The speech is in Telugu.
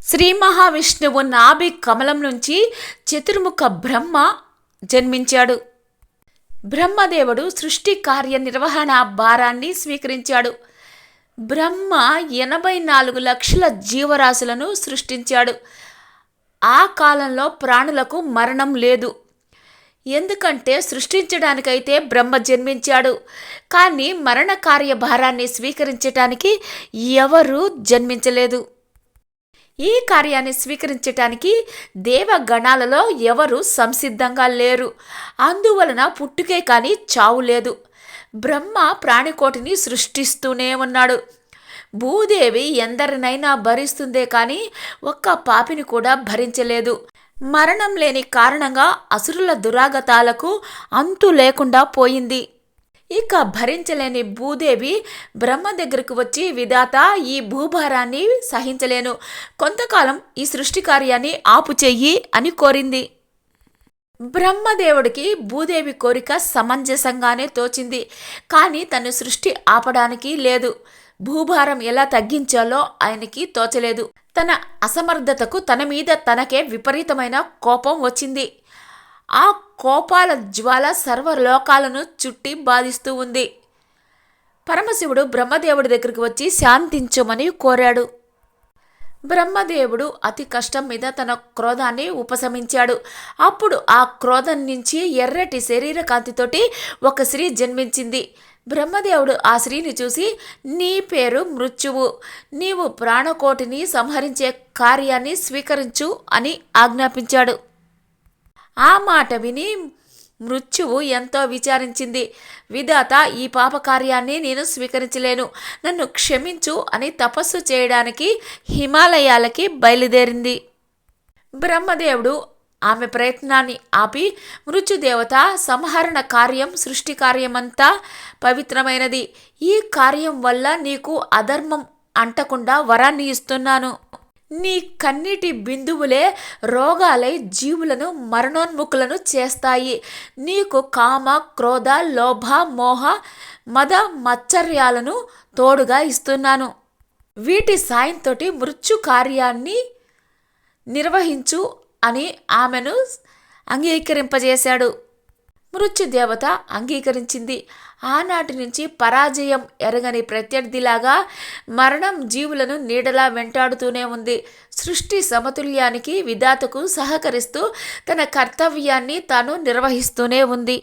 శ్రీ మహావిష్ణువు నాభి కమలం నుంచి చతుర్ముఖ బ్రహ్మ జన్మించాడు. బ్రహ్మదేవుడు సృష్టి కార్య నిర్వహణ భారాన్ని స్వీకరించాడు. బ్రహ్మ 84 లక్షల జీవరాశులను సృష్టించాడు. ఆ కాలంలో ప్రాణులకు మరణం లేదు. ఎందుకంటే సృష్టించడానికైతే బ్రహ్మ జన్మించాడు, కానీ మరణ కార్యభారాన్ని స్వీకరించటానికి ఎవరూ జన్మించలేదు. ఈ కార్యాన్ని స్వీకరించటానికి దేవగణాలలో ఎవరు సంసిద్ధంగా లేరు. అందువలన పుట్టుకే కానీ చావు లేదు. బ్రహ్మ ప్రాణికోటిని సృష్టిస్తూనే ఉన్నాడు. భూదేవి ఎందరినైనా భరిస్తుందే కానీ ఒక్క పాపిని కూడా భరించలేదు. మరణం లేని కారణంగా అసురుల దురాగతాలకు అంతు లేకుండా పోయింది. ఇక భరించలేని భూదేవి బ్రహ్మ దగ్గరకు వచ్చి, విధాత, ఈ భూభారాన్ని సహించలేను, కొంతకాలం ఈ సృష్టి కార్యాన్ని ఆపు చెయ్యి అని కోరింది. బ్రహ్మదేవుడికి భూదేవి కోరిక సమంజసంగానే తోచింది. కానీ తను సృష్టి ఆపడానికి లేదు. భూభారం ఎలా తగ్గించాలో ఆయనకి తోచలేదు. తన అసమర్థతకు తన మీద తనకే విపరీతమైన కోపం వచ్చింది. ఆ కోపాల జ్వాల సర్వలోకాలను చుట్టి బాధిస్తూ ఉంది. పరమశివుడు బ్రహ్మదేవుడి దగ్గరికి వచ్చి శాంతించమని కోరాడు. బ్రహ్మదేవుడు అతి కష్టం మీద తన క్రోధాన్ని ఉపశమించాడు. అప్పుడు ఆ క్రోధం నుంచి ఎర్రటి శరీర కాంతితోటి ఒక స్త్రీ జన్మించింది. బ్రహ్మదేవుడు ఆ స్త్రీని చూసి, నీ పేరు మృత్యువు, నీవు ప్రాణకోటిని సంహరించే కార్యాన్ని స్వీకరించు అని ఆజ్ఞాపించాడు. ఆ మాట విని మృత్యువు ఎంతో విచారించింది. విధాత, ఈ పాప కార్యాన్ని నేను స్వీకరించలేను, నన్ను క్షమించు అని తపస్సు చేయడానికి హిమాలయాలకి బయలుదేరింది. బ్రహ్మదేవుడు ఆమె ప్రయత్నాన్ని ఆపి, మృత్యుదేవత, సంహరణ కార్యం సృష్టి కార్యమంతా పవిత్రమైనది. ఈ కార్యం వల్ల నీకు అధర్మం అంటకుండా వరాన్ని ఇస్తున్నాను. నీ కన్నీటి బిందువులే రోగాలై జీవులను మరణోన్ముఖులను చేస్తాయి. నీకు కామ, క్రోధ, లోభ, మోహ, మద, మత్సర్యాలను తోడుగా ఇస్తున్నాను. వీటి సాయంతో మృత్యు కార్యాన్ని నిర్వహించు అని ఆమెను అంగీకరింపజేశాడు. మృత్యుదేవత అంగీకరించింది. ఆనాటి నుంచి పరాజయం ఎరగని ప్రత్యర్థిలాగా మరణం జీవులను నీడలా వెంటాడుతూనే ఉంది. సృష్టి సమతుల్యానికి విధాతకు సహకరిస్తూ తన కర్తవ్యాన్ని తాను నిర్వహిస్తూనే ఉంది.